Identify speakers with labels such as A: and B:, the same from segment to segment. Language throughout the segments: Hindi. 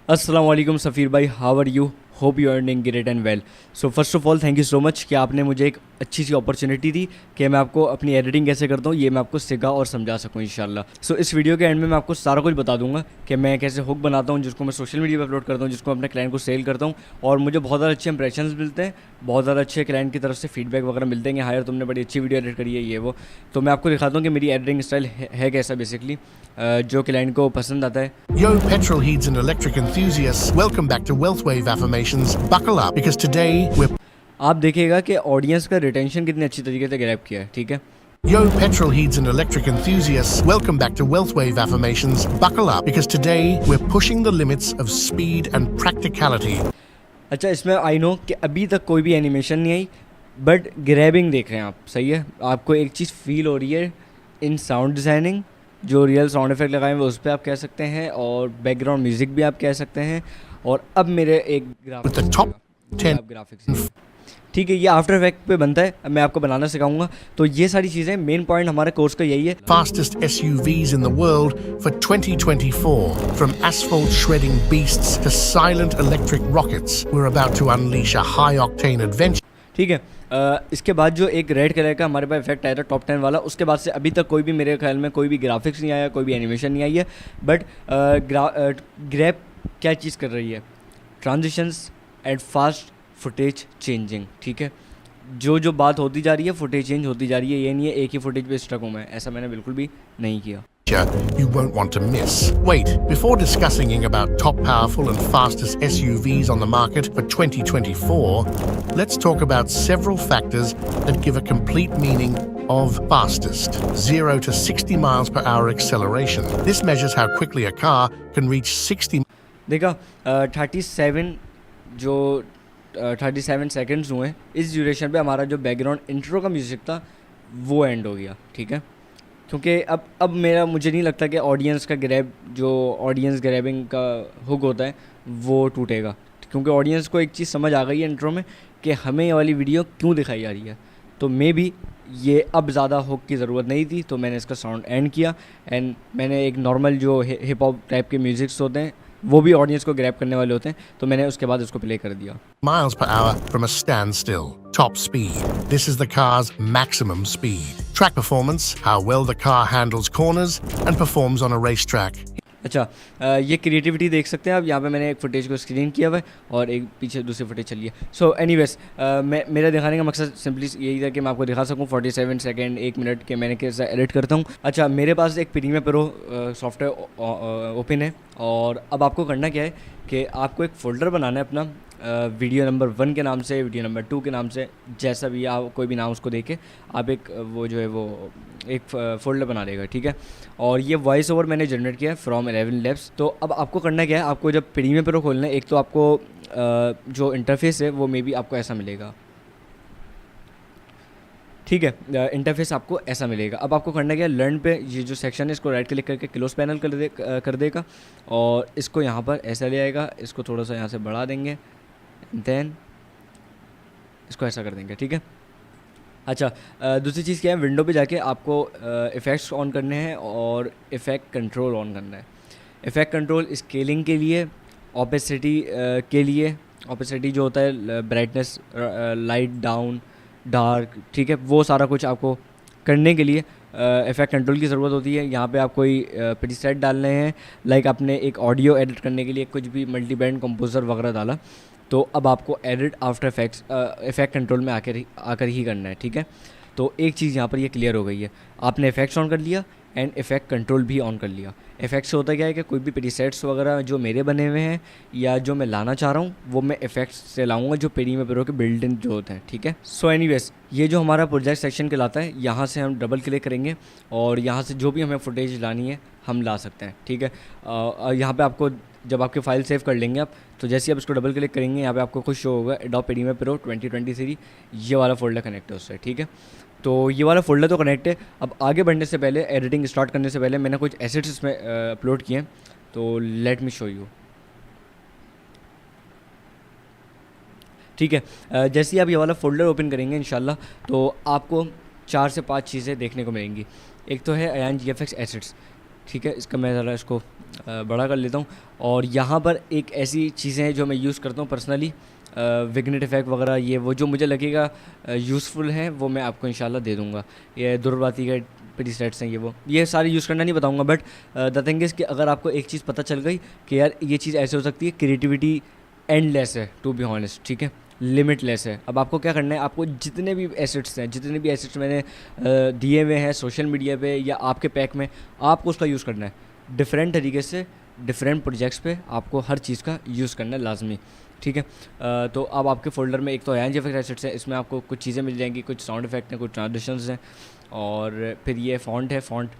A: अस्सलाम वालेकुम सफ़ीर भाई, how are you? Hope you earning great and well. So first of all thank you so much कि आपने मुझे एक अच्छी सी अपॉर्चुनिटी दी कि मैं आपको अपनी एडिटिंग कैसे करता हूँ ये मैं आपको सिखा और समझा सकूँ इंशाल्लाह। सो इस वीडियो के एंड में मैं आपको सारा कुछ बता दूंगा कि मैं कैसे हुक बनाता हूँ जिसको मैं सोशल मीडिया पर अपलोड करता हूँ, जिसको अपने क्लाइंट को सेल करता हूँ और मुझे बहुत ज़्यादा अच्छे इंप्रेशंस मिलते हैं, बहुत ज़्यादा अच्छे क्लाइंट की तरफ से फीडबैक वगैरह मिलते हैं कि हाँ यार तुमने बड़ी अच्छी वीडियो एडिट करी है ये वो। तो मैं आपको दिखाता हूँ कि मेरी एडिटिंग स्टाइल है कैसा बेसिकली जो क्लाइंट को पसंद आता है।
B: Yo, petrol heads and electric enthusiasts, welcome back to Wealthwave Affirmations. Buckle up because today we're
A: आप देखिएगा कि ऑडियंस का रिटेंशन कितनी अच्छी तरीके से ग्रैब किया है, ठीक है।
B: Yo, petrol heads and electric enthusiasts, welcome back to Wealthwave Affirmations. Buckle up because today we're pushing the limits of speed and practicality.
A: अच्छा, इसमें आई नो कि अभी तक कोई भी एनिमेशन नहीं आई, बट ग्रैबिंग देख रहे हैं आप, सही है। आपको एक चीज़ फील हो रही है इन साउंड डिज़ाइनिंग, जो रियल साउंड इफेक्ट लगाए हुए उस पर आप कह सकते हैं, और बैकग्राउंड म्यूज़िक भी आप कह सकते हैं। और अब मेरे एक
B: With the top 10
A: ग्राफिक्स, ठीक है, ये आफ्टर इफेक्ट पे बनता है। अब मैं आपको बनाना सिखाऊंगा। तो ये सारी चीज़ें मेन पॉइंट हमारे कोर्स का यही है।
B: fastest SUVs in the world for 2024. From asphalt shredding beasts to silent electric rockets, we're about to unleash a high-octane adventure.
A: ठीक है। इसके बाद जो एक रेड कलर का हमारे पास इफेक्ट आया था टॉप 10 वाला, उसके बाद से अभी तक कोई भी मेरे ख्याल में कोई भी ग्राफिक्स नहीं आया, कोई भी एनिमेशन नहीं आई है। बट ग्रैब क्या चीज़ कर रही है? Transitions and fast footage changing, ठीक है। जो बात होती जा रही है, फुटेज चेंज होती जा रही है। ये नहीं है एक ही फुटेज पे स्टक हूँ मैं, ऐसा मैंने बिल्कुल भी नहीं किया।
B: You won't want to miss. Wait, before discussing about top powerful and fastest SUVs on the market for 2024, let's talk about several factors that give a complete meaning of fastest. 0 to 60 miles per hour acceleration. This measures how quickly a car can reach 60.
A: देखा 37 जो 37 सेकेंड्स हुए इस ड्यूरेशन पे हमारा जो बैकग्राउंड इंट्रो का म्यूज़िक था वो एंड हो गया, ठीक है। क्योंकि अब मेरा मुझे नहीं लगता कि ऑडियंस का ग्रैब, जो ऑडियंस ग्रैबिंग का हुक होता है वो टूटेगा, क्योंकि ऑडियंस को एक चीज़ समझ आ गई है इंट्रो में कि हमें ये वाली वीडियो क्यों दिखाई जा रही है। तो मे बी ये अब ज़्यादा हुक की ज़रूरत नहीं थी, तो मैंने इसका साउंड एंड किया एंड मैंने एक नॉर्मल जो हिप हॉप टाइप के म्यूज़िक्स होते हैं वो भी ऑडियंस को ग्रैब करने वाले होते हैं, तो मैंने उसके बाद इसको प्ले कर दिया।
B: Miles per hour from a standstill. Top speed. This is the car's maximum speed. Track performance. How well the car handles corners and performs on a racetrack.
A: अच्छा, ये क्रिएटिविटी देख सकते हैं आप। यहाँ पे मैंने एक फुटेज को स्क्रीन किया हुआ है और एक पीछे दूसरी फुटेज चली है। सो एनीवेज, मेरा दिखाने का मकसद सिंपली यही था कि मैं आपको दिखा सकूँ 47 सेकंड 1 मिनट के मैंने कैसे एडिट करता हूँ। अच्छा, मेरे पास एक प्रीमियर प्रो सॉफ्टवेयर ओपन है और अब आपको करना क्या है कि आपको एक फ़ोल्डर बनाना है अपना, वीडियो नंबर 1 के नाम से, वीडियो नंबर 2 के नाम से, जैसा भी आप कोई भी नाम उसको देके आप एक वो जो है वो एक फ़ोल्डर बना लेगा, ठीक है। और ये वॉइस ओवर मैंने जनरेट किया है फ्रॉम 11 लैब्स। तो अब आपको करना क्या है, आपको जब प्रीमियर प्रो खोलना है, एक तो आपको जो इंटरफेस है वो मे बी आपको ऐसा मिलेगा, ठीक है। इंटरफेस आपको ऐसा मिलेगा। अब आपको करना क्या है, लर्न पे ये जो सेक्शन है इसको राइट क्लिक करके क्लोज पैनल कर देगा और इसको यहाँ पर ऐसा ले आएगा। इसको थोड़ा सा यहाँ से बढ़ा देंगे, देन इसको ऐसा कर देंगे, ठीक है। अच्छा, दूसरी चीज़ क्या है, विंडो पे जाके आपको इफ़ेक्ट्स ऑन करने हैं और इफ़ेक्ट कंट्रोल ऑन करना है। इफ़ेक्ट कंट्रोल स्केलिंग के लिए, ऑपेसिटी के लिए, ऑपेसिटी जो होता है ब्राइटनेस, लाइट डाउन, डार्क, ठीक है, वो सारा कुछ आपको करने के लिए इफ़ेक्ट कंट्रोल की ज़रूरत होती है। यहाँ पे आप कोई प्रीसेट डालने हैं, लाइक आपने एक ऑडियो एडिट करने के लिए कुछ भी मल्टी बैंड कंपोजर वगैरह डाला, तो अब आपको edit after effects effect control में आकर ही करना है, ठीक है। तो एक चीज़ यहाँ पर ये क्लियर हो गई है, आपने इफ़ेक्ट्स ऑन कर लिया एंड इफ़ेक्ट कंट्रोल भी ऑन कर लिया। इफ़ेक्ट्स होता क्या है कि कोई भी प्रीसेट्स वगैरह जो मेरे बने हुए हैं या जो मैं लाना चाह रहा हूँ वो मैं इफ़ेक्ट्स से लाऊंगा जो प्रीमियर प्रो के बिल्ट इन जो होते हैं, ठीक है। सो एनीवेज, ये जो हमारा प्रोजेक्ट सेक्शन कहलाता है, यहाँ से हम डबल क्लिक करेंगे और यहाँ से जो भी हमें फुटेज लानी है हम ला सकते हैं, ठीक है। यहाँ पर आपको जब आपकी फ़ाइल सेव कर लेंगे आप, तो जैसे आप इसको डबल क्लिक करेंगे यहाँ पे आपको खुद शो होगा एडोब प्रीमियर प्रो 2023, ये वाला फ़ोल्डर कनेक्ट है उससे, ठीक है। तो ये वाला फ़ोल्डर तो कनेक्ट है। अब आगे बढ़ने से पहले, एडिटिंग स्टार्ट करने से पहले मैंने कुछ एसेट्स इसमें अपलोड किए हैं, तो लेट मी शो यू, ठीक है। जैसे ही आप ये वाला फ़ोल्डर ओपन करेंगे इंशाल्लाह, तो आपको 4 से 5 चीज़ें देखने को मिलेंगी। एक तो है अयान GFX एसेट्स, ठीक है। इसका मैं ज़रा इसको बड़ा कर लेता हूँ। और यहाँ पर एक ऐसी चीज़ें हैं जो मैं यूज़ करता हूँ पर्सनली, विग्नेट इफेक्ट वगैरह, ये वो जो मुझे लगेगा यूज़फुल है वो मैं आपको इंशाल्लाह दे दूँगा। ये दुर्बाती के प्रीसेट्स हैं, ये सारे यूज़ करना नहीं बताऊँगा, बट द थिंग इज़ कि अगर आपको एक चीज़ पता चल गई कि यार ये चीज़ ऐसे हो सकती है, क्रिएटिविटी एंडलेस है टू बी ऑनेस्ट, ठीक है, लिमिटलेस है। अब आपको क्या करना है, आपको जितने भी एसेट्स मैंने दिए हुए हैं सोशल मीडिया पे या आपके पैक में, आपको उसका यूज़ करना है डिफरेंट तरीके से, डिफरेंट प्रोजेक्ट्स पे आपको हर चीज़ का यूज़ करना है लाजमी, ठीक है। तो अब आपके फ़ोल्डर में एक तो एनजी इफेक्ट एसेट्स है, इसमें आपको कुछ चीज़ें मिल जाएंगी, कुछ साउंड इफेक्ट हैं, कुछ ट्रांजिशंस हैं, और फिर ये फ़ॉन्ट है। फ़ॉन्ट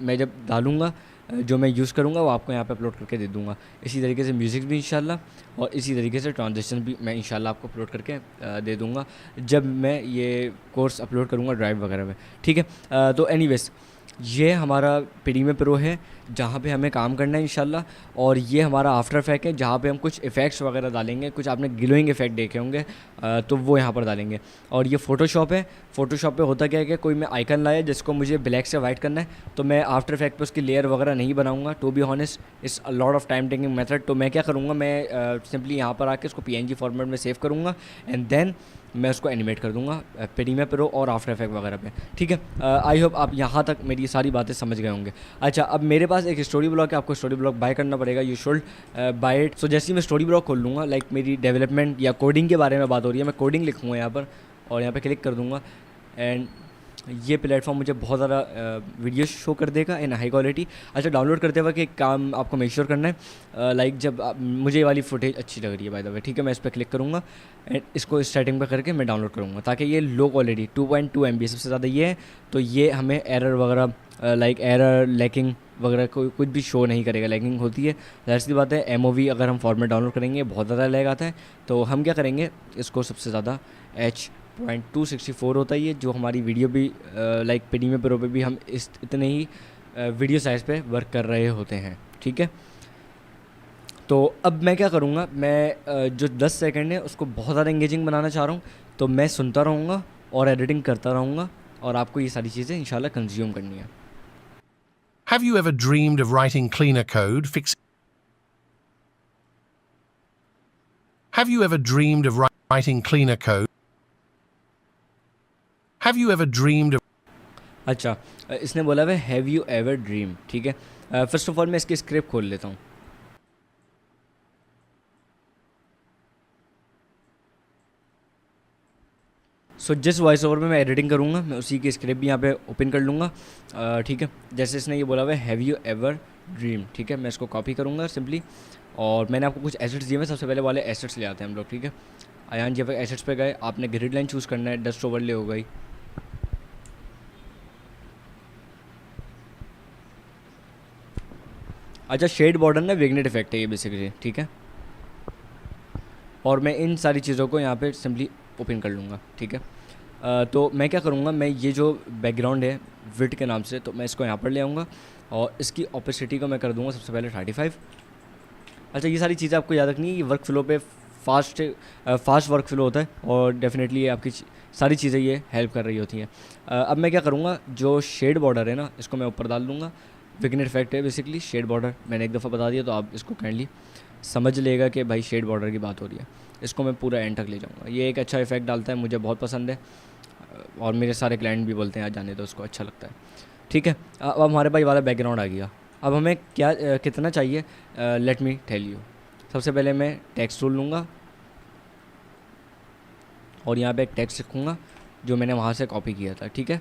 A: मैं जब डालूँगा जो मैं यूज़ करूँगा वो आपको यहाँ पे अपलोड करके दे दूँगा। इसी तरीके से म्यूज़िक भी इंशाल्लाह, और इसी तरीके से ट्रांजिशन भी मैं इंशाल्लाह आपको अपलोड करके दे दूँगा जब मैं ये कोर्स अपलोड करूँगा ड्राइव वगैरह में, ठीक है। तो एनीवेज़ ये हमारा प्रीमियर प्रो है जहाँ पे हमें काम करना है इंशाल्लाह, और ये हमारा आफ्टर इफेक्ट है जहाँ पे हम कुछ इफ़ेक्ट्स वगैरह डालेंगे, कुछ आपने ग्लोइंग इफेक्ट देखे होंगे तो वो यहाँ पर डालेंगे। और ये फ़ोटोशॉप है। फ़ोटोशॉप पे होता क्या है कि कोई मैं आइकन लाया जिसको मुझे ब्लैक से वाइट करना है, तो मैं आफ्टर इफेक्ट पे उसकी लेयर वगैरह नहीं बनाऊँगा, to be honest it's a lot of time taking method. तो मैं क्या करूँगा, मैं सिंपली यहाँ पर आके उसको PNG फॉर्मेट में सेव करूँगा एंड देन मैं उसको एनिमेट कर दूँगा प्रीमियर प्रो और आफ्टर इफेक्ट वगैरह पे, ठीक है। आई होप आप यहाँ तक मेरी सारी बातें समझ गए होंगे। अच्छा, अब मेरे पास एक स्टोरी ब्लॉक है, आपको स्टोरी ब्लॉक बाय करना पड़ेगा, यू शुड बाय इट। सो जैसे ही मैं स्टोरी ब्लॉक खोल लूँगा, लाइक मेरी डेवलपमेंट या कोडिंग के बारे में बात हो रही है, मैं कोडिंग लिखूँगा यहाँ पर और यहाँ पर क्लिक कर दूँगा, एंड ये प्लेटफॉर्म मुझे बहुत ज़्यादा वीडियो शो कर देगा इन हाई क्वालिटी। अच्छा, डाउनलोड करते वक्त एक काम आपको मेक श्योर करना है, लाइक जब मुझे ये वाली फुटेज अच्छी लग रही है बाय द वे, ठीक है, मैं इस पर क्लिक करूँगा एंड इसको इस सेटिंग पर करके मैं डाउनलोड करूँगा, ताकि ये लो क्वालिटी 2.2 MB सबसे ज़्यादा ये है, तो ये हमें एरर वगैरह लाइक एरर लैकिंग वगैरह कुछ भी शो नहीं करेगा। लैकिंग होती है, ज़ाहिर सी बात है, MOV अगर हम फॉर्मेट डाउनलोड करेंगे बहुत ज़्यादा लैग आता है, तो हम क्या करेंगे, इसको सबसे ज़्यादा H.264 होता है ये, जो हमारी वीडियो भी लाइक प्रीमियर प्रो पे भी हम इतने ही वीडियो साइज़ पे वर्क कर रहे होते हैं, ठीक है। तो अब मैं क्या करूँगा, मैं जो 10 सेकंड है उसको बहुत ज़्यादा इंगेजिंग बनाना चाह रहा हूँ, तो मैं सुनता रहूँगा और एडिटिंग करता रहूँगा, और आपको ये सारी चीज़ें इंशाल्लाह कंज्यूम करनी है।
B: Have you ever dreamed of writing cleaner code, Have you ever dreamed of writing cleaner code? Have you ever dreamed of
A: अच्छा, इसने बोला है हैव यू एवर ड्रीम, ठीक है। फर्स्ट ऑफ ऑल मैं इसकी स्क्रिप्ट खोल लेता हूँ। सो जिस वॉइस ओवर में मैं एडिटिंग करूँगा, मैं उसी की स्क्रिप्ट भी यहाँ पे ओपन कर लूँगा, ठीक है। जैसे इसने ये बोला हुआ है हैव यू एवर ड्रीम, ठीक है, मैं इसको कॉपी करूँगा सिंपली, और मैंने आपको कुछ एसेट्स दिए हैं, सबसे पहले वाले एसेट्स ले आते हैं हम लोग, ठीक है। आयान जी एसेट्स पे गए, आपने ग्रिड लाइन चूज़ करना है, डस्ट ओवरले हो गई, अच्छा, शेड बॉर्डर ना विग्नेट इफेक्ट है ये बेसिकली, ठीक है। और मैं इन सारी चीज़ों को यहाँ पे सिंपली ओपन कर लूँगा, ठीक है। तो मैं क्या करूँगा, मैं ये जो बैकग्राउंड है विड के नाम से, तो मैं इसको यहाँ पर ले आऊँगा और इसकी ऑपेसिटी को मैं कर दूँगा सबसे पहले 35। अच्छा, ये सारी चीज़ें आपको याद रखनी है, ये वर्क फ्लो पे फास्ट वर्क फ्लो होता है, और डेफिनेटली ये आपकी सारी चीज़ें ये हेल्प कर रही होती हैं। अब मैं क्या करूँगा, जो शेड बॉर्डर है ना, इसको मैं ऊपर डाल दूँगा। विग्नेट इफेक्ट है बेसिकली शेड बॉर्डर, मैंने एक दफ़ा बता दिया, तो आप इसको काइंडली समझ लेगा कि भाई शेड बॉर्डर की बात हो रही है। इसको मैं पूरा एंड तक ले जाऊँगा, ये एक अच्छा इफेक्ट डालता है, मुझे बहुत पसंद है, और मेरे सारे क्लाइंट भी बोलते हैं आज जाने तो उसको अच्छा लगता है, ठीक है। अब हमारे पास वाला बैकग्राउंड आ गया। अब हमें क्या कितना चाहिए, लेट मी टेल यू। सबसे पहले मैं टेक्स्ट टूल लूँगा और यहाँ पे एक टेक्स्ट लिखूँगा जो मैंने वहाँ से कॉपी किया था, ठीक है।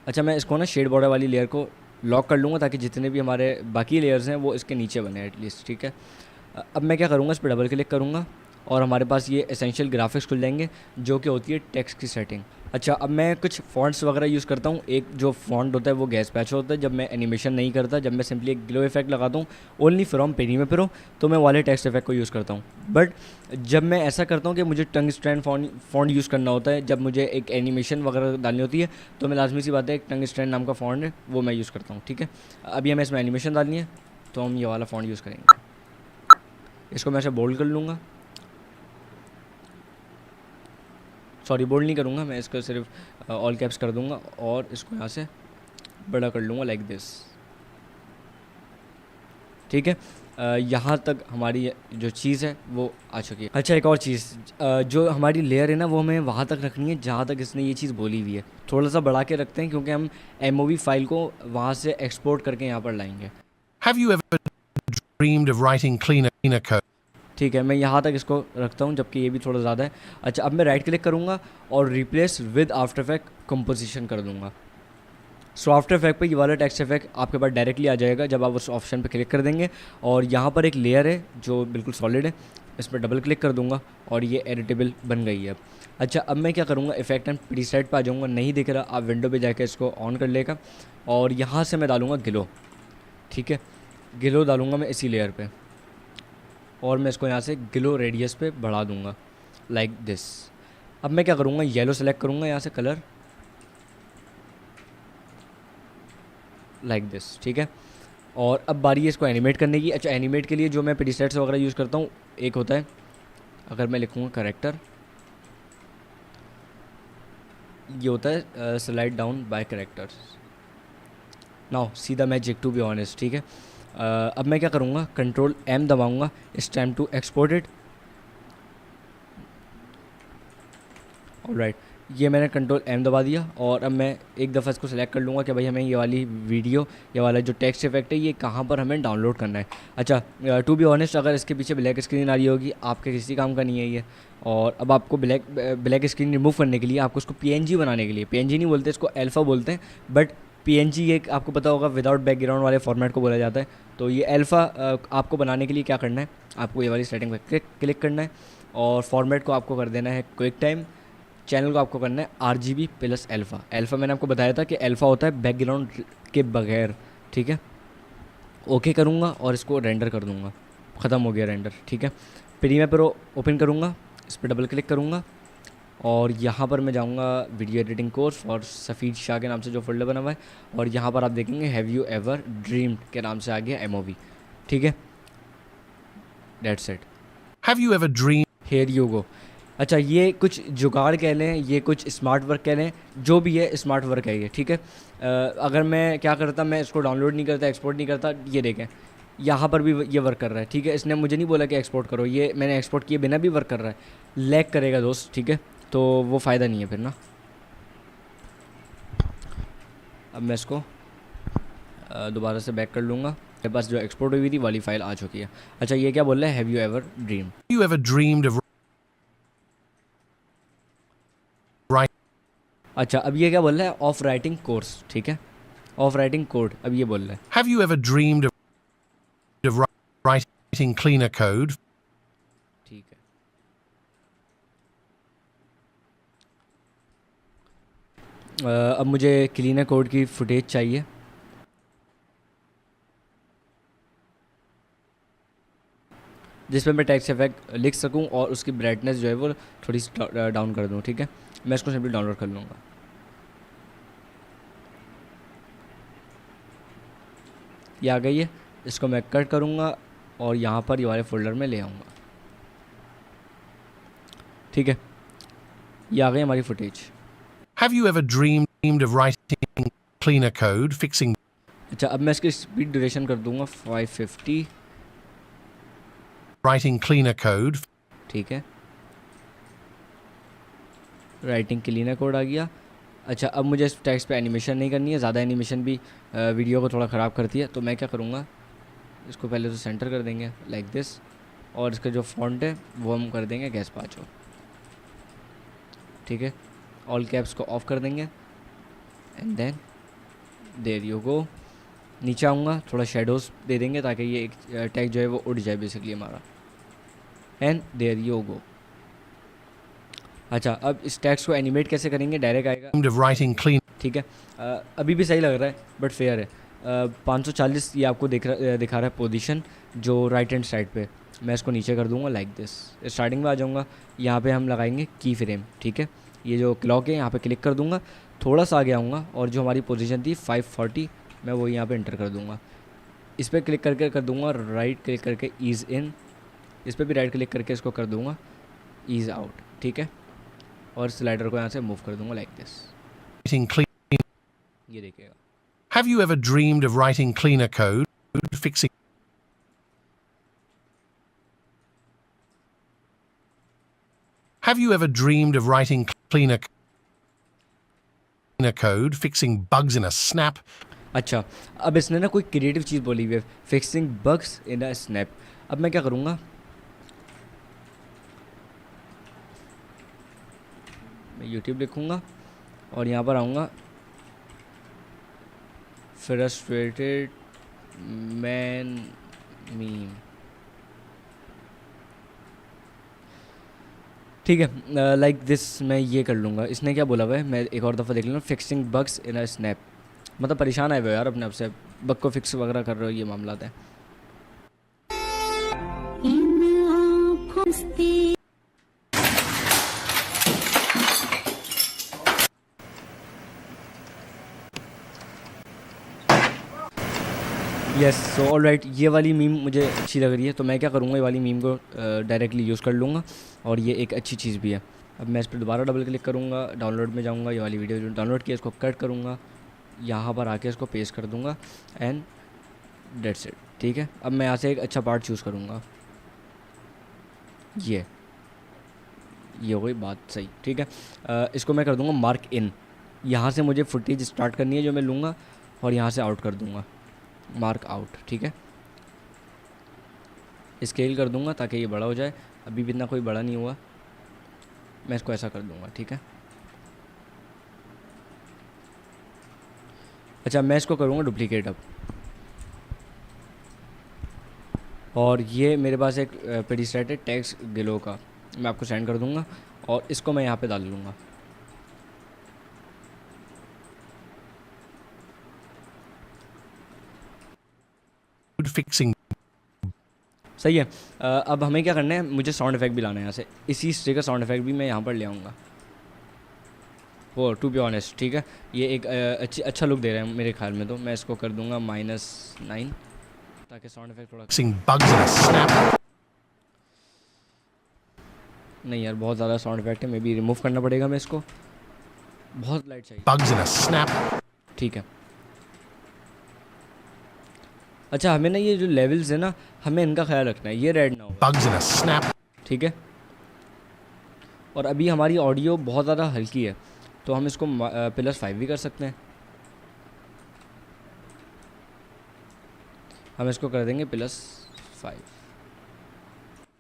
A: अच्छा, मैं इसको ना शेड बॉर्डर वाली लेयर को लॉक कर लूँगा ताकि जितने भी हमारे बाकी लेयर्स हैं वो इसके नीचे बने एटलीस्ट, ठीक है। अब मैं क्या करूँगा, इस पर डबल क्लिक करूँगा और हमारे पास ये एसेंशियल ग्राफिक्स खुल जाएंगे जो कि होती है टेक्स्ट की सेटिंग। अच्छा, अब मैं कुछ फ़ॉन्ट्स वगैरह यूज़ करता हूँ। एक जो फ़ॉन्ट होता है वो गैस पैच होता है, जब मैं एनिमेशन नहीं करता, जब मैं सिंपली एक ग्लो इफेक्ट लगाता हूँ ओनली फ्रॉम प्रीमियर प्रो, तो मैं वाले टेक्स्ट इफेक्ट को यूज़ करता हूँ। बट जब मैं ऐसा करता हूँ कि मुझे टंग स्ट्रैंड फ़ॉन्ट यूज़ करना होता है, जब मुझे एक एनिमेशन वगैरह डालनी होती है, तो मैं लाजमी सी बात है एक टंग स्ट्रैंड नाम का फ़ॉन्ट है वो मैं यूज़ करता हूँ, ठीक है। अभी हमें इसमें एनिमेशन डालनी है तो हम ये वाला फ़ॉन्ट यूज़ करेंगे। इसको मैं ऐसे बोल्ड कर लूँगा, सॉरी बोल्ड नहीं करूँगा, मैं इसको सिर्फ ऑल कैप्स कर दूँगा और इसको यहाँ से बड़ा कर लूँगा लाइक दिस। ठीक है। यहाँ तक हमारी जो चीज़ है वो आ चुकी है। अच्छा, एक और चीज़, जो हमारी लेयर है ना वो हमें वहाँ तक रखनी है जहाँ तक इसने ये चीज़ बोली हुई है। थोड़ा सा बढ़ा के रखते हैं क्योंकि हम MOV फाइल को वहाँ से एक्सपोर्ट करके यहाँ पर लाएंगे।
B: Have you ever dreamed of writing cleaner code?
A: ठीक है, मैं यहाँ तक इसको रखता हूँ जबकि ये भी थोड़ा ज़्यादा है। अच्छा, अब मैं राइट क्लिक करूँगा और replace with after effect composition कर दूँगा। सो आफ्टर इफेक्ट पे ये वाला टेक्स्ट इफेक्ट आपके पास डायरेक्टली आ जाएगा जब आप उस ऑप्शन पे क्लिक कर देंगे। और यहाँ पर एक लेयर है जो बिल्कुल सॉलिड है, इस पर डबल क्लिक कर दूंगा और ये एडिटेबल बन गई है अब। अच्छा, अब मैं क्या करूँगा, इफेक्ट एंड प्रीसेट पे आ जाऊँगा। नहीं दिख रहा, आप विंडो पे जाकर इसको ऑन कर लेगा और यहाँ से मैं डालूँगा ग्लो। ठीक है, ग्लो डालूँगा मैं इसी लेयर पे और मैं इसको यहाँ से ग्लो रेडियस पे बढ़ा दूँगा लाइक दिस। अब मैं क्या करूँगा, येलो सेलेक्ट करूँगा यहाँ से कलर लाइक दिस। ठीक है, और अब बारी है इसको एनिमेट करने की। अच्छा, एनिमेट के लिए जो मैं प्रीसेट्स वगैरह यूज़ करता हूँ, एक होता है, अगर मैं लिखूँगा करेक्टर, ये होता है slide down by characters. Now see the magic to be honest. ठीक है, अब मैं क्या करूँगा, कंट्रोल M दबाऊँगा, it's time to export it. Alright, ये मैंने कंट्रोल M दबा दिया और अब मैं एक दफ़ा इसको सेलेक्ट कर लूँगा कि भाई हमें ये वाली वीडियो, ये वाला जो टेक्स्ट इफेक्ट है ये कहाँ पर हमें डाउनलोड करना है। अच्छा, टू बी ऑनेस्ट, अगर इसके पीछे ब्लैक स्क्रीन आ रही होगी, आपके किसी काम का नहीं है ये। और अब आपको ब्लैक स्क्रीन रिमूव करने के लिए आपको उसको PNG बनाने के लिए, PNG नहीं बोलते इसको, अल्फ़ा बोलते हैं, बट PNG एक आपको पता होगा विदाउट बैकग्राउंड वाले फॉर्मेट को बोला जाता है। तो ये अल्फ़ा आपको बनाने के लिए क्या करना है, आपको ये वाली सेटिंग पर क्लिक करना है और फॉर्मेट को आपको कर देना है क्विक टाइम। चैनल को आपको करना है RGB प्लस अल्फ़ा। अल्फ़ा मैंने आपको बताया था कि अल्फ़ा होता है बैकग्राउंड के बगैर। ठीक है, ओके करूँगा और इसको रेंडर कर दूँगा। ख़त्म हो गया रेंडर। ठीक है, प्रीमियर प्रो ओपन करूँगा, इस पर डबल क्लिक करूँगा और यहाँ पर मैं जाऊँगा वीडियो एडिटिंग कोर्स और सफ़ीद शाह के नाम से जो फोल्डर बना हुआ है, और यहाँ पर आप देखेंगे हैव यू एवर ड्रीम्ड के नाम से आ गया MOV। ठीक है, that's it.
B: Have you ever dreamed?
A: Here you go. अच्छा, ये कुछ जुगाड़ कह लें, ये कुछ स्मार्ट वर्क कह लें, जो भी है स्मार्ट वर्क है ये। ठीक है, अगर मैं क्या करता, मैं इसको डाउनलोड नहीं करता, एक्सपोर्ट नहीं करता, ये देखें यहाँ पर भी ये वर्क कर रहा है। ठीक है, इसने मुझे नहीं बोला कि एक्सपोर्ट करो, ये मैंने एक्सपोर्ट किए बिना भी वर्क कर रहा है। लैग करेगा दोस्त, ठीक है, तो वो फ़ायदा नहीं है फिर ना। अब मैं इसको दोबारा से बैक कर लूँगा, मेरे पास जो एक्सपोर्ट हुई थी वाली फ़ाइल आ चुकी है। अच्छा, ये क्या बोल रहा है, have you ever dream?
B: You ever dreamed of writing?
A: अच्छा, अब ये क्या बोल रहा है, ऑफ राइटिंग कोर्स। ठीक है, ऑफ राइटिंग कोड, अब ये बोल रहा है।
B: Have you ever dreamed of writing cleaner code?
A: ठीक है, अब मुझे क्लीनर कोड की फुटेज चाहिए। जिस पर मैं टेक्स्ट इफेक्ट लिख सकूं और उसकी ब्राइटनेस जो है वो थोड़ी सी डाउन कर दूं। ठीक है, मैं इसको सिंपली डाउनलोड कर लूँगा। ये आ गई है, इसको मैं कट करूँगा और यहाँ पर ये वाले फोल्डर में ले आऊँगा। ठीक है, ये आ गई हमारी footage.
B: Have you ever dreamed of writing cleaner code, fixing?
A: अच्छा, अब मैं इसकी स्पीड ड्यूरेशन कर दूँगा 550।
B: Writing cleaner code.
A: ठीक है, राइटिंग क्लीनर कोड आ गया। अच्छा, अब मुझे इस टेक्स्ट पे एनिमेशन नहीं करनी है, ज़्यादा एनिमेशन भी वीडियो को थोड़ा ख़राब करती है। तो मैं क्या करूँगा, इसको पहले तो सेंटर कर देंगे लाइक दिस, और इसका जो फॉन्ट है वो हम कर देंगे गैस्पाचो। ठीक है, ऑल कैप्स को ऑफ कर देंगे and then there you go. नीचे आऊँगा, थोड़ा शेडोज़ दे देंगे ताकि ये एक टेक्स्ट जो है वो उड़ जाए बेसिकली हमारा, एंड देयर यू गो। अच्छा, अब इस टेक्स्ट को एनिमेट कैसे करेंगे, डायरेक्ट आएगा।
B: Of writing clean.
A: ठीक है, अभी भी सही लग रहा है बट फेयर है। 540 ये आपको दिखा रहा है पोजीशन जो राइट हैंड साइड पे। मैं इसको नीचे कर दूंगा लाइक दिस। स्टार्टिंग में आ जाऊंगा, यहाँ पे हम लगाएंगे की फ्रेम। ठीक है, ये जो क्लॉक है यहाँ पे क्लिक कर दूंगा, थोड़ा सा आगे आऊँगा और जो हमारी पोजीशन थी 540 मैं वो यहाँ पे इंटर कर दूँगा। इस पर क्लिक करके कर दूँगा राइट क्लिक करके ईज़ इन, इस पर भी राइट क्लिक करके इसको कर दूँगा ईज़ आउट। ठीक है, और स्लाइडर को यहाँ से मूव कर दूँगा लाइक दिस।
B: Writing clean.
A: ये देखिएगा।
B: Have you ever dreamed of writing cleaner code, fixing? Have you ever dreamed of writing cleaner code, fixing bugs in a snap?
A: अच्छा, अब इसने ना कोई क्रिएटिव चीज़ बोली हुई है, fixing bugs in a snap. अब मैं क्या करूँगा, मैं यूट्यूब लिखूँगा और यहाँ पर आऊँगा फ्रस्ट्रेटेड मैन मीम। ठीक है, लाइक दिस मैं ये कर लूँगा। इसने क्या बोला हुआ है, मैं एक और दफ़ा देख लूँगा, fixing bugs in a snap. मतलब परेशान आए हुए यार अपने आप से, बग को फिक्स वगैरह कर रहे हो, ये मामला है। यस, सो ऑल राइट, ये वाली मीम मुझे अच्छी लग रही है, तो मैं क्या करूँगा, ये वाली मीम को डायरेक्टली यूज़ कर लूँगा और ये एक अच्छी चीज़ भी है। अब मैं इस पर दोबारा डबल क्लिक करूँगा, डाउनलोड में जाऊँगा, ये वाली वीडियो जो डाउनलोड किया इसको कट करूँगा, यहाँ पर आके इसको पेस्ट कर दूँगा एंड डेट्स इट। ठीक है, अब मैं यहाँ से एक अच्छा पार्ट चूज़ करूँगा, ये हो गई बात सही। ठीक है, इसको मैं कर दूँगा मार्क इन। यहाँ से मुझे फुटेज स्टार्ट करनी है जो मैं लूँगा और यहाँ से आउट कर दूँगा, मार्क आउट। ठीक है, स्केल कर दूँगा ताकि ये बड़ा हो जाए। अभी भी इतना कोई बड़ा नहीं हुआ, मैं इसको ऐसा कर दूँगा। ठीक है, अच्छा मैं इसको करूँगा डुप्लीकेट अब, और ये मेरे पास एक प्रीसेट है टेक्स्ट गिलो का, मैं आपको सेंड कर दूँगा और इसको मैं यहाँ पे डाल लूँगा।
B: Fixing.
A: सही है, अब हमें क्या करना है, मुझे साउंड इफेक्ट भी लाना है यहाँ से, इसी स्टे का साउंड इफेक्ट भी मैं यहाँ पर ले आऊँगा, वो टू बी ऑनेस्ट। ठीक है, ये एक अच्छा लुक दे रहा है मेरे ख्याल में, तो मैं इसको कर दूँगा -9 ताकि साउंड इफेक्ट थोड़ा नहीं यार, बहुत ज़्यादा साउंड इफेक्ट है, मे बी रिमूव करना पड़ेगा मैं इसको, बहुत लाइट चाहिए।
B: Bugs in a snap.
A: ठीक है, अच्छा हमें ना ये जो लेवल्स है ना, हमें इनका ख्याल रखना है, ये रेड ना हो।
B: Bugs in a snap.
A: ठीक है, और अभी हमारी ऑडियो बहुत ज़्यादा हल्की है, तो हम इसको +5 भी कर सकते हैं। हम इसको कर देंगे +5।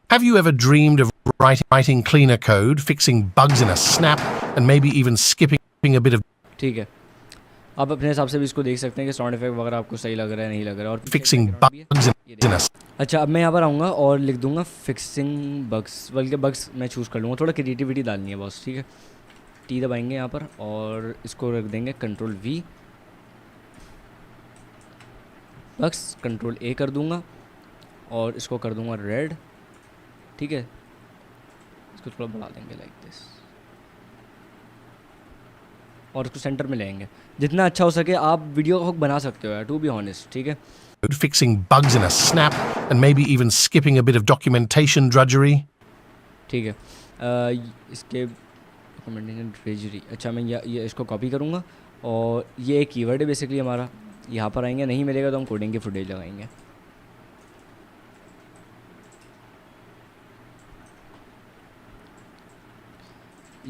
B: Have you ever dreamed of writing cleaner code, fixing bugs in a snap, and maybe even skipping a bit of
A: ठीक है, आप अपने हिसाब से भी इसको देख सकते हैं कि साउंड इफेक्ट वगैरह आपको सही लग रहा है नहीं लग रहा है, और
B: fixing bugs in a
A: अच्छा अब मैं यहाँ पर आऊँगा और लिख दूँगा फिक्सिंग बग्स, बल्कि बग्स मैं चूज़ कर लूँगा, थोड़ा क्रिएटिविटी डालनी है बॉस। ठीक है, टी दबाएंगे यहाँ पर और इसको रख देंगे Ctrl+V, बग्स Ctrl+A कर दूँगा और इसको कर दूँगा रेड। ठीक है, इसको थोड़ा बढ़ा देंगे लाइक दिस और इसको सेंटर में ले आएंगे। जितना अच्छा हो सके आप वीडियो का हुक बना सकते हो यार, टू बी ऑनेस्ट। ठीक है,
B: fixing bugs in a snap, and maybe even skipping a bit of documentation drudgery.
A: ठीक है, इसके डॉक्यूमेंटेशन ड्रेजरी, अच्छा मैं ये इसको कॉपी करूँगा और ये एक कीवर्ड है बेसिकली हमारा, यहाँ पर आएंगे, नहीं मिलेगा तो हम कोडिंग की फुटेज लगाएंगे।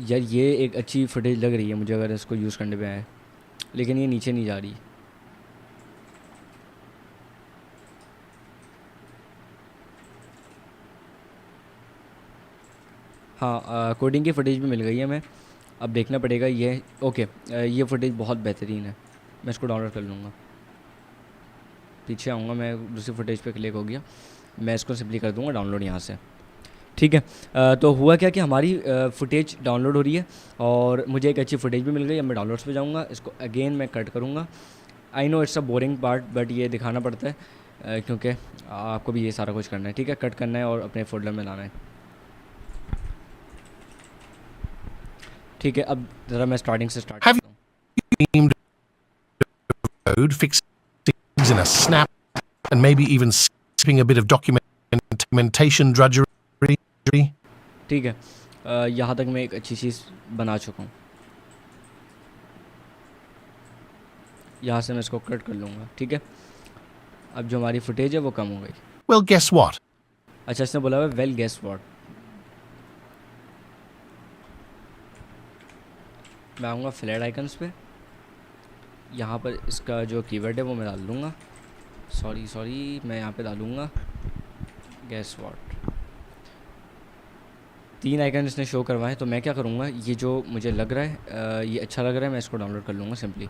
A: यार ये एक अच्छी फुटेज लग रही है मुझे अगर इसको यूज़ करने पे आए, लेकिन ये नीचे नहीं जा रही। हाँ, कोडिंग की फुटेज भी मिल गई है, मैं अब देखना पड़ेगा ये। ओके, ये फुटेज बहुत बेहतरीन है, मैं इसको डाउनलोड कर लूँगा। पीछे आऊँगा मैं, दूसरी फुटेज पे क्लिक हो गया, मैं इसको सिंपली कर दूँगा डाउनलोड यहाँ से। ठीक है, तो हुआ क्या कि हमारी फुटेज डाउनलोड हो रही है और मुझे एक अच्छी फुटेज भी मिल गई। अब मैं डाउनलोड्स पे जाऊँगा, इसको अगेन मैं कट करूँगा। I know it's a boring part, but ये दिखाना पड़ता है क्योंकि आपको भी ये सारा कुछ करना है। ठीक है, कट करना है और अपने फोल्डर में लाना है। ठीक है, अब ज़रा मैं स्टार्टिंग से स्टार्ट करता हूँ।
B: Code fixing in a snap, and maybe even skipping a bit of documentation drudgery.
A: ठीक है, यहाँ तक मैं एक अच्छी चीज़ बना चुका हूँ। यहाँ से मैं इसको कट कर लूँगा। ठीक है, अब जो हमारी फुटेज है वो कम हो गई।
B: Well, guess what?
A: अच्छा, इसने बोला है वेल गेस व्हाट। मैं आऊँगा फ्लैट आइकन्स पे, यहाँ पर इसका जो कीवर्ड है वो मैं डाल दूँगा, सॉरी मैं यहाँ पे डालूँगा गेस व्हाट। 3 आइकन इसने शो करवाए, तो मैं क्या करूँगा, ये जो मुझे लग रहा है ये अच्छा लग रहा है, मैं इसको डाउनलोड कर लूँगा सिंपली।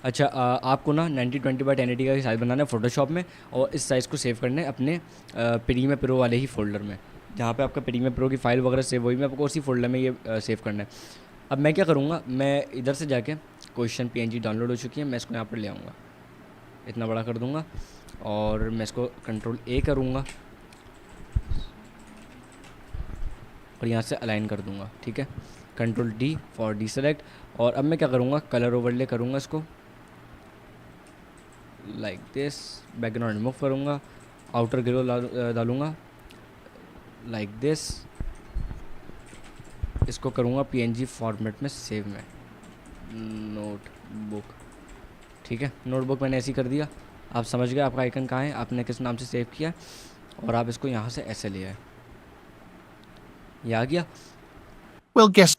A: अच्छा आपको ना 9020x1080 का साइज़ बनाना है फ़ोटोशॉप में, और इस साइज़ को सेव करना है अपने प्रीमियर प्रो वाले ही फ़ोल्डर में, जहाँ पे आपका प्रीमियर प्रो की फ़ाइल वगैरह सेव हुई, मैं आपको उसी फ़ोल्डर में ये सेव करना है। अब मैं क्या करूँगा, मैं इधर से जाके क्वेश्चन PNG डाउनलोड हो चुकी है, मैं इसको यहाँ पर ले आऊँगा, इतना बड़ा कर दूँगा, और मैं इसको कंट्रोल A करूँगा और यहाँ से अलाइन कर दूँगा, ठीक है, कंट्रोल D फॉर डीसेलेक्ट। और अब मैं क्या करूँगा, कलर ओवरले करूँगा इसको लाइक दिस, बैकग्राउंड रिमूव करूँगा, आउटर ग्लो डालूँगा लाइक दिस, इसको करूँगा PNG फॉर्मेट में सेव में, नोटबुक, ठीक है, नोटबुक मैंने ऐसे ही कर दिया। आप समझ गए आपका आइकन कहाँ है, आपने किस नाम से सेव किया, और आप इसको यहाँ से ऐसे ले आए, ये आ गया।
B: Well, guess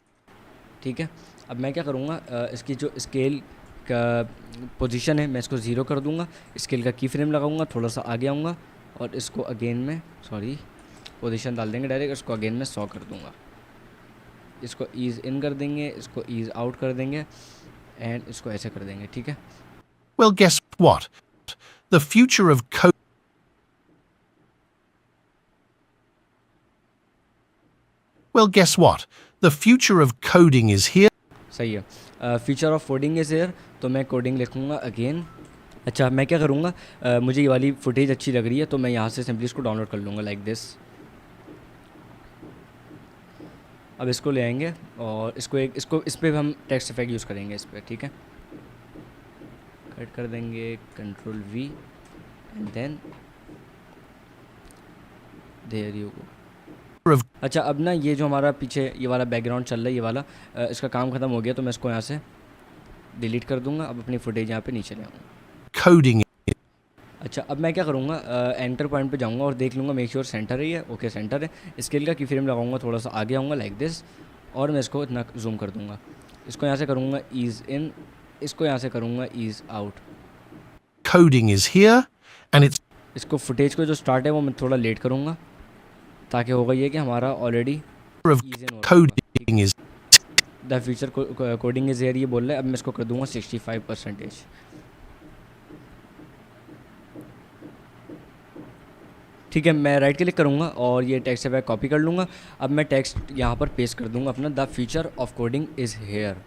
A: ठीक है, अब मैं क्या करूँगा, इसकी जो स्केल का पोजीशन है मैं इसको 0 कर दूँगा, स्केल का की फ्रेम लगाऊँगा, थोड़ा सा आगे आऊँगा, और इसको अगेन में पोजीशन डाल देंगे डायरेक्ट, इसको अगेन में 100 कर दूँगा, इसको ईज़ इन कर देंगे, इसको ईज़ आउट कर देंगे, एंड इसको ऐसे कर देंगे, ठीक है।
B: well, guess what? The future of code. Well, guess what? The future of coding is here.
A: सही है, feature of coding is here, तो मैं कोडिंग लिखूँगा अगेन। अच्छा मैं क्या करूँगा, मुझे ये वाली फुटेज अच्छी लग रही है, तो मैं यहाँ से सिंपली इसको डाउनलोड कर लूँगा लाइक दिस। अब इसको ले आएंगे और इसको इस पर हम टेक्स्ट इफेक्ट यूज़ करेंगे इस पर, ठीक है, कट कर देंगे, control V and then there you go. अच्छा अब ना ये जो हमारा पीछे ये वाला बैकग्राउंड चल रहा है, ये वाला इसका काम ख़त्म हो गया, तो मैं इसको यहाँ से डिलीट कर दूँगा। अब अपनी फुटेज यहाँ पे नीचे ले आऊँगा।
B: Coding.
A: अच्छा अब मैं क्या करूँगा, एंटर पॉइंट पे जाऊँगा और देख लूँगा मेक श्योर सेंटर ही है, ओके सेंटर है। स्केल का की फ्रेम लगाऊँगा, थोड़ा सा आगे आऊँगा लाइक दिस, और मैं इसको इतना जूम कर दूँगा, इसको यहाँ से करूँगा ईज़ इन, इसको यहाँ से करूँगा ease out.
B: Coding is here, and it's
A: इसको फुटेज को जो स्टार्ट है वो मैं थोड़ा लेट करूँगा, ताकि होगा ये कि हमारा already
B: of coding is
A: the future coding is here ये बोल रहा है। अब मैं इसको कर दूँगा 65%। ठीक है, मैं राइट क्लिक करूँगा और ये टेक्स्ट इफेक्ट कॉपी कर लूँगा। अब मैं टेक्स्ट यहाँ पर पेस्ट कर दूँगा अपना, the future of coding is here.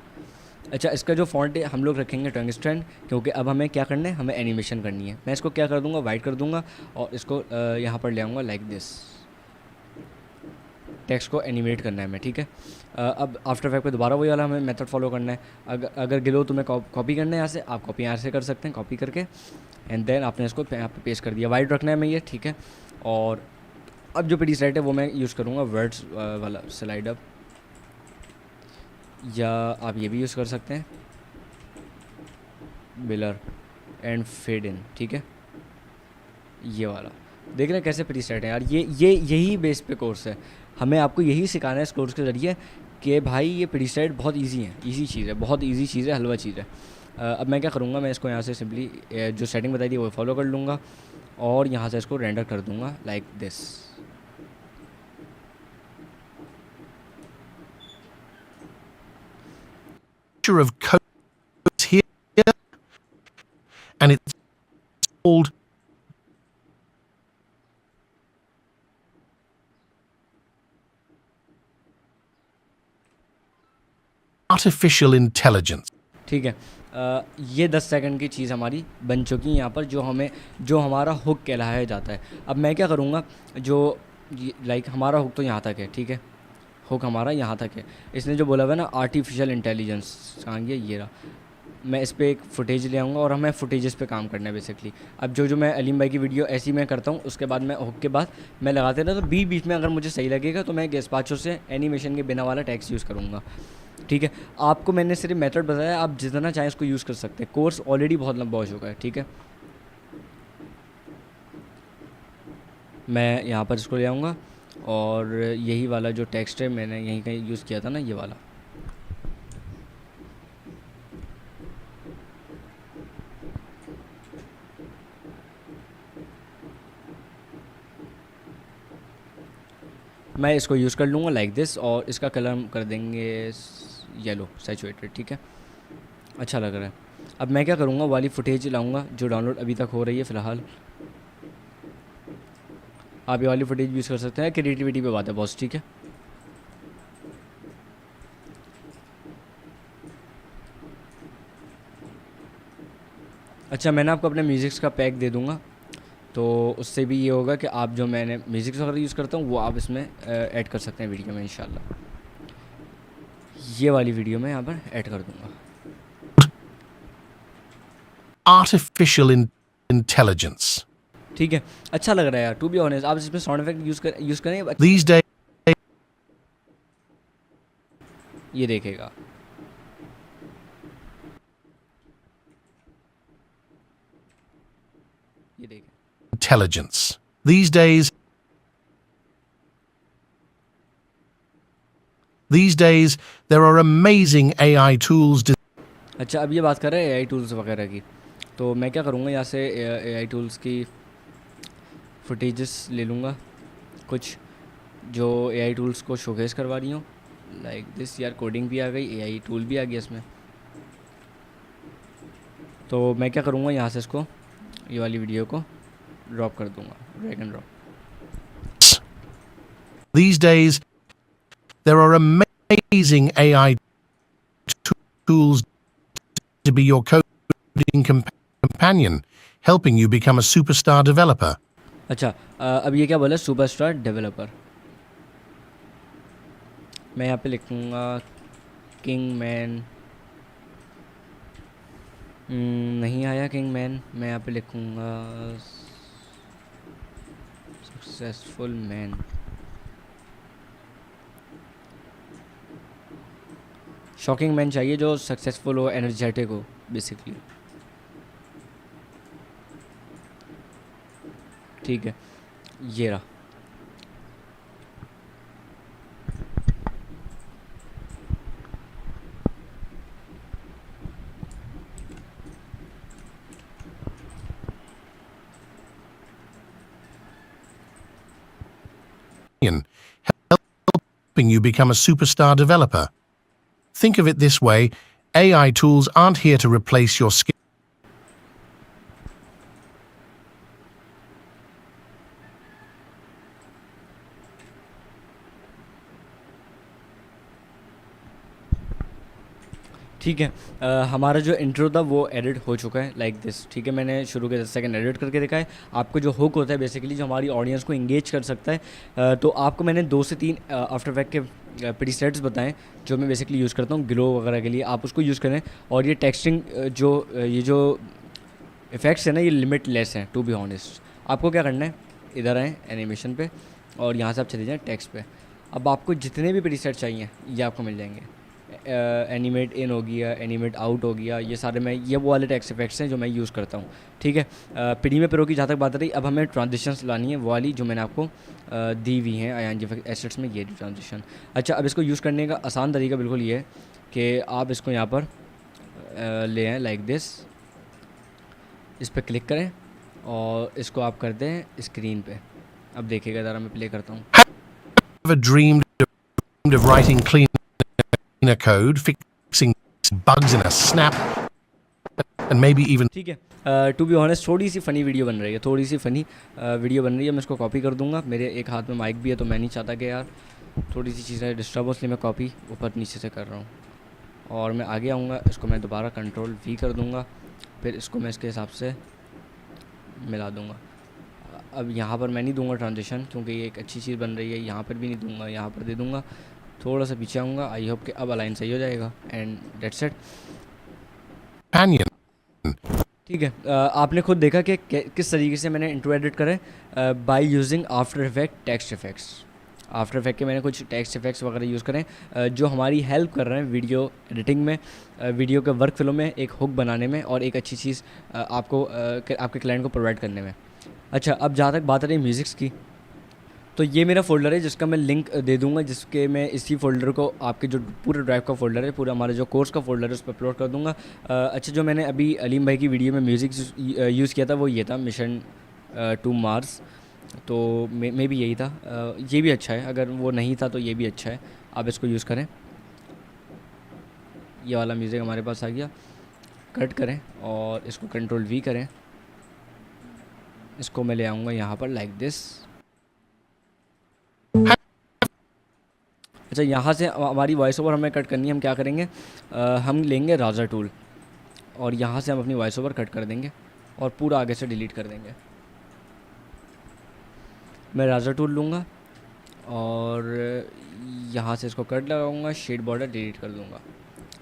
A: अच्छा इसका जो फॉन्ट है हम लोग रखेंगे टंगस्टन, क्योंकि अब हमें क्या करना है, हमें एनिमेशन करनी है। मैं इसको क्या कर दूँगा, वाइट कर दूँगा और इसको यहाँ पर ले आऊँगा लाइक दिस, टेक्स्ट को एनिमेट करना है मैं, ठीक है। अब आफ्टर इफेक्ट पे दोबारा वही वाला हमें मेथड फॉलो करना है। अगर गिलो तुम्हें कॉपी करना है यहाँ से, आप कॉपी यहाँ से कर सकते हैं, कॉपी करके एंड देन आपने इसको यहाँ पे पेस्ट कर दिया। वाइट रखना है मैं ये, ठीक है। और अब जो प्रीसेट है वो मैं यूज़ करूँगा वर्ड्स वाला स्लाइड अप, या आप ये भी यूज़ कर सकते हैं बिलर एंड फेड इन, ठीक है। ये वाला देख रहे हैं कैसे प्रीसेट है यार, ये यही बेस पे कोर्स है। हमें आपको यही सिखाना है इस कोर्स के ज़रिए कि भाई ये प्रीसेट बहुत इजी है, इजी चीज़ है, बहुत इजी चीज़ है, हलवा चीज़ है। अब मैं क्या करूँगा, मैं इसको यहाँ से सिंपली जो सेटिंग बताई थी वो फॉलो कर लूँगा और यहाँ से इसको रेंडर कर दूँगा like this.
B: of code is here, and it's called artificial intelligence.
A: ठीक है, ये 10 सेकंड की चीज़ हमारी बन चुकी है यहाँ पर, जो हमारा हुक कहलाया जाता है। अब मैं क्या करूँगा, जो लाइक हमारा हुक तो यहाँ तक है, ठीक है, हुक हमारा यहाँ तक है। इसने जो बोला हुआ है ना आर्टिफिशियल इंटेलिजेंस, कहाँ गया ये रहा। मैं इस पर एक फुटेज ले आऊँगा और हमें फुटेजेस पे काम करना है बेसिकली। अब जो मैं अलीम भाई की वीडियो ऐसी मैं करता हूँ, उसके बाद मैं हुक के बाद मैं लगाते रहता, तो बीच में अगर मुझे सही लगेगा तो मैं गेस्पाचो से एनिमेशन के बिना वाला टेक्स्ट यूज़ करूँगा, ठीक है। आपको मैंने सिर्फ मेथड बताया, आप जितना चाहें उसको यूज़ कर सकते हैं। कोर्स ऑलरेडी बहुत लंबा हो चुका है, ठीक है। मैं यहाँ पर इसको ले आऊँगा और यही वाला जो टेक्स्ट है मैंने यहीं कहीं यूज़ किया था ना, ये वाला मैं इसको यूज़ कर लूँगा लाइक दिस, और इसका कलर हम कर देंगे येलो सैचुरेटेड, ठीक है, अच्छा लग रहा है। अब मैं क्या करूँगा, वाली फुटेज लाऊँगा जो डाउनलोड अभी तक हो रही है फ़िलहाल। आप ये वाली फुटेज यूज़ कर सकते हैं, क्रिएटिविटी पे बात है बॉस, ठीक है। अच्छा, मैंने आपको अपने म्यूज़िक्स का पैक दे दूँगा, तो उससे भी ये होगा कि आप जो मैंने म्यूज़िक्स वगैरह यूज़ करता हूँ वो आप इसमें ऐड कर सकते हैं वीडियो में इंशाल्लाह। ये वाली वीडियो में यहाँ पर ऐड कर दूँगा।
B: Artificial intelligence.
A: ठीक है, अच्छा लग रहा है यार, टू बी ऑनेस्ट। आप इसमें साउंड इफेक्ट यूज़ करें,
B: These days,
A: ये देखेगा। ये देखें,
B: intelligence. These days, there are amazing AI tools.
A: अच्छा अब ये बात कर रहे हैं एआई टूल्स वगैरह की, तो मैं क्या करूँगा, यहाँ से एआई टूल्स की फुटेजेस ले लूँगा कुछ जो एआई टूल्स को शोकेस करवा रही हूँ लाइक दिस। यार कोडिंग भी आ गई, एआई टूल भी आ गया इसमें। तो मैं क्या करूँगा, यहाँ से इसको ये वाली वीडियो को ड्रॉप कर दूँगा, drag and drop.
B: These days, there are amazing AI tools to be your coding companion, helping you become a superstar developer.
A: अच्छा अब ये क्या बोला, सुपरस्टार डेवलपर। मैं यहाँ पे लिखूँगा किंग मैन, नहीं आया किंग मैन। मैं यहाँ पे लिखूँगा सक्सेसफुल मैन। शॉकिंग मैन चाहिए जो सक्सेसफुल हो, एनर्जेटिक हो बेसिकली, ठीक है, ये रहा।
B: Helping you become a superstar developer. Think of it this way, AI tools aren't here to replace your skills.
A: ठीक है, हमारा जो इंट्रो था वो एडिट हो चुका है लाइक दिस, ठीक है। मैंने शुरू के 10 सेकंड एडिट करके देखा है। आपको जो हुक होता है बेसिकली जो हमारी ऑडियंस को इंगेज कर सकता है, तो आपको मैंने 2 से 3 आफ्टर इफेक्ट के प्रीसेट्स बताएं जो मैं बेसिकली यूज़ करता हूँ ग्लो वगैरह के लिए। आप उसको यूज़ करें, और ये टेक्सटिंग ये जो इफ़ेक्ट्स है ना, ये लिमिटलेस हैं टू बी ऑनेस्ट। आपको क्या करना है, इधर आएँ एनिमेशन पे, और यहाँ से आप चले जाएँ टेक्स्ट पे। अब आपको जितने भी प्रीसेट चाहिए ये आपको मिल जाएंगे। एनिमेट इन हो गया, एनिमेट आउट हो गया, ये सारे मैं ये वो वाले टेक्स्ट इफेक्ट्स हैं जो मैं यूज़ करता हूँ, ठीक है। प्रीमियर प्रो की जहाँ तक बात रही, अब हमें ट्रांजिशंस लानी है, वो वाली जो मैंने आपको दी हुई हैं आईएनजी एसेट्स में, ये ट्रांजिशन। अच्छा अब इसको यूज़ करने का आसान तरीका बिल्कुल ये है कि आप इसको यहाँ पर ले आएँ लाइक दिस, इस पर क्लिक करें और इसको आप कर दें स्क्रीन पे। अब देखिएगा ज़रा, मैं प्ले करता हूँ।
B: Ever dreamed of writing cleaner code, fixing bugs in a snap, and maybe even...
A: ठीक है, टू बी ऑनेस्ट थोड़ी सी फ़नी वीडियो बन रही है, थोड़ी सी फ़नी वीडियो बन रही है। मैं इसको कॉपी कर दूंगा, मेरे एक हाथ में माइक भी है, तो मैं नहीं चाहता कि यार थोड़ी सी चीज़ें डिस्टर्ब हो, इसलिए मैं कॉपी ऊपर नीचे से कर रहा हूँ। और मैं आगे आऊँगा, इसको मैं दोबारा कंट्रोल V कर दूँगा, फिर इसको मैं इसके हिसाब से मिला दूँगा। अब यहाँ पर मैं नहीं दूँगा ट्रांजिशन, क्योंकि ये एक अच्छी चीज़ बन रही है। यहाँ पर भी नहीं दूँगा, यहाँ पर दे दूँगा। थोड़ा सा पीछे आऊँगा, आई होप कि अब अलाइन सही हो जाएगा, एंड डेट्स इट। ठीक है, आपने खुद देखा कि किस तरीके से मैंने इंट्रो एडिट करे by using after effect text effects. After effect के मैंने कुछ टेक्स्ट इफेक्ट्स वगैरह यूज़ करें जो हमारी हेल्प कर रहे हैं वीडियो एडिटिंग में, वीडियो के वर्क फ्लो में, एक हुक बनाने में, और एक अच्छी चीज़ आपको आपके क्लाइंट को प्रोवाइड करने में। अच्छा अब जहाँ तक बात रही म्यूज़िक्स की, तो ये मेरा फ़ोल्डर है जिसका मैं लिंक दे दूंगा, जिसके मैं इसी फ़ोल्डर को आपके जो पूरे ड्राइव का फ़ोल्डर है, पूरा हमारा जो कोर्स का फ़ोल्डर है, उस पर अपलोड कर दूंगा। अच्छा जो मैंने अभी अलीम भाई की वीडियो में म्यूज़िक यूज़ किया था वो ये था, मिशन टू मार्स। तो मे भी यही था। ये भी अच्छा है, अगर वो नहीं था तो ये भी अच्छा है, आप इसको यूज़ करें। ये वाला म्यूज़िक हमारे पास आ गया। कट करें और इसको कंट्रोल वी करें, इसको मैं ले आऊँगा यहाँ पर लाइक दिस। अच्छा, यहाँ से हमारी वॉइस ओवर हमें कट करनी है। हम क्या करेंगे, हम लेंगे राज़र टूल और यहाँ से हम अपनी वॉइस ओवर कट कर देंगे और पूरा आगे से डिलीट कर देंगे। मैं राज़र टूल लूँगा और यहाँ से इसको कट लगाऊंगा, शेड बॉर्डर डिलीट कर दूँगा।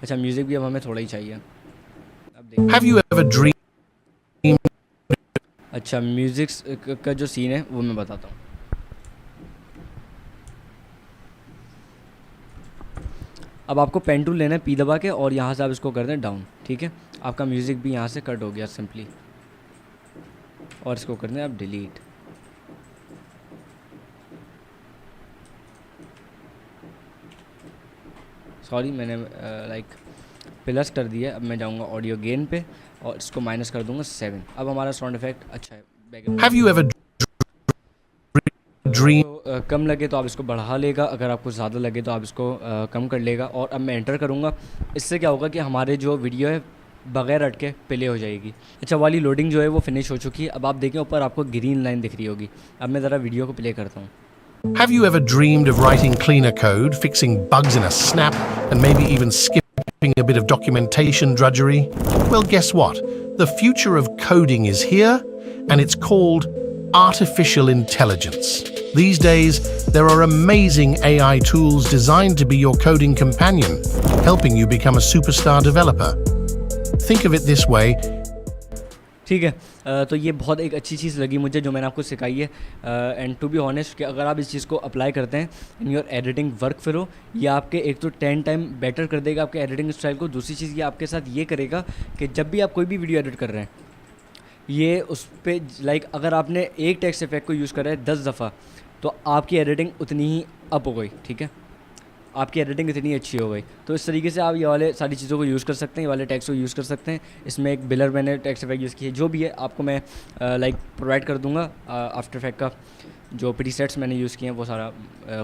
A: अच्छा, म्यूज़िक भी अब हमें थोड़ा ही चाहिए। अब देखिए,
B: Have you ever dreamed
A: अच्छा म्यूज़िक का जो सीन है वो मैं बताता हूँ। अब आपको पेन टूल लेना है, पी दबा के, और यहाँ से आप इसको कर दें डाउन। ठीक है, आपका म्यूज़िक भी यहाँ से कट हो गया सिंपली, और इसको कर दें आप डिलीट। सॉरी, मैंने लाइक प्लस कर दिया। अब मैं जाऊँगा ऑडियो गेन पे और इसको माइनस कर दूँगा 7। अब हमारा साउंड इफेक्ट अच्छा है। Background
B: Have you ever dreamed
A: तो कम लगे तो आप इसको बढ़ा लेगा, अगर आपको ज़्यादा लगे तो आप इसको कम कर लेगा। और अब मैं एंटर करूँगा। इससे क्या होगा कि हमारे जो वीडियो है बगैर अटके प्ले हो जाएगी। अच्छा, वाली लोडिंग जो है वो फिनिश हो चुकी है। अब आप देखें ऊपर आपको ग्रीन लाइन दिख रही होगी। अब मैं ज़रा वीडियो को प्ले करता हूँ।
B: Have you ever dreamed of writing cleaner code, fixing bugs in a snap, and maybe even skipping a bit of documentation drudgery? Well, guess what? The future of coding is here, and it's called artificial intelligence. These days, there are amazing AI tools designed to be your coding companion, helping you become a superstar developer. Think of it this way.
A: ठीक है, तो ये बहुत एक अच्छी चीज़ लगी मुझे जो मैंने आपको सिखाई है। एंड टू बी ऑनेस्ट कि अगर आप इस चीज़ को अप्लाई करते हैं in your editing work flow, ये आपके एक तो 10 टाइम बेटर कर देगा आपके एडिटिंग स्टाइल को। दूसरी चीज़ ये आपके साथ ये करेगा कि जब भी आप कोई भी वीडियो एडिट कर रहे हैं, ये उस पर लाइक अगर आपने एक टेक्स्ट इफेक्ट को यूज़ करा है 10 दफ़ा, तो आपकी एडिटिंग उतनी ही अप हो गई। ठीक है, आपकी एडिटिंग इतनी अच्छी हो गई। तो इस तरीके से आप ये वाले सारी चीज़ों को यूज़ कर सकते हैं, ये वाले टेक्स्ट को यूज़ कर सकते हैं। इसमें एक बिलर मैंने टेक्स्ट इफेक्ट यूज़ किया है, जो भी है आपको मैं लाइक प्रोवाइड कर दूंगा। आफ्टर इफेक्ट का जो प्रीसेट्स मैंने यूज़ किए हैं वो सारा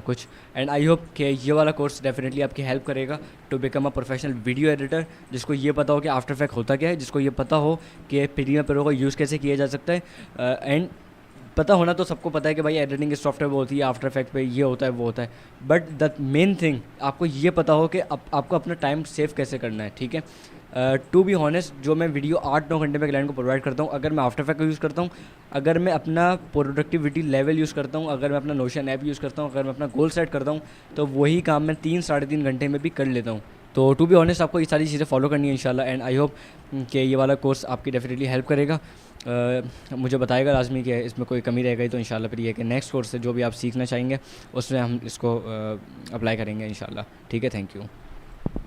A: कुछ। एंड आई होप कि ये वाला कोर्स डेफिनेटली आपकी हेल्प करेगा to become a professional video editor, जिसको ये पता हो कि आफ्टर इफेक्ट होता क्या है, जिसको ये पता हो कि प्रीमियर प्रो को यूज़ कैसे किया जा सकता है। एंड पता होना तो सबको पता है कि भाई एडिटिंग सॉफ्टवेयर वो होती है, आफ्टर इफेक्ट पे ये होता है वो होता है, बट द मेन थिंग आपको ये पता हो कि आपको अपना टाइम सेव कैसे करना है। ठीक है, टू बी हॉनेस्ट, जो मैं वीडियो 8-9 घंटे में क्लाइंट को प्रोवाइड करता हूँ, अगर मैं आफ्टर इफेक्ट का यूज़ करता हूँ, अगर मैं अपना प्रोडक्टिविटी लेवल यूज़ करता हूँ, अगर मैं अपना नोशन ऐप यूज़ करता हूँ, अगर मैं अपना गोल सेट करता हूँ, तो वही काम मैं 3-3.5 घंटे में भी कर लेता हूँ। तो टू बी ऑनेस्ट आपको ये सारी चीज़ें फॉलो करनी है इंशाल्लाह। एंड आई होप कि ये वाला कोर्स आपकी डेफिनेटली हेल्प करेगा। मुझे बताएगा लाजमी कि इसमें कोई कमी रह गई तो इंशाल्लाह फिर ये कि नेक्स्ट कोर्स से जो भी आप सीखना चाहेंगे उसमें हम इसको अप्लाई करेंगे इंशाल्लाह। ठीक है, थैंक यू।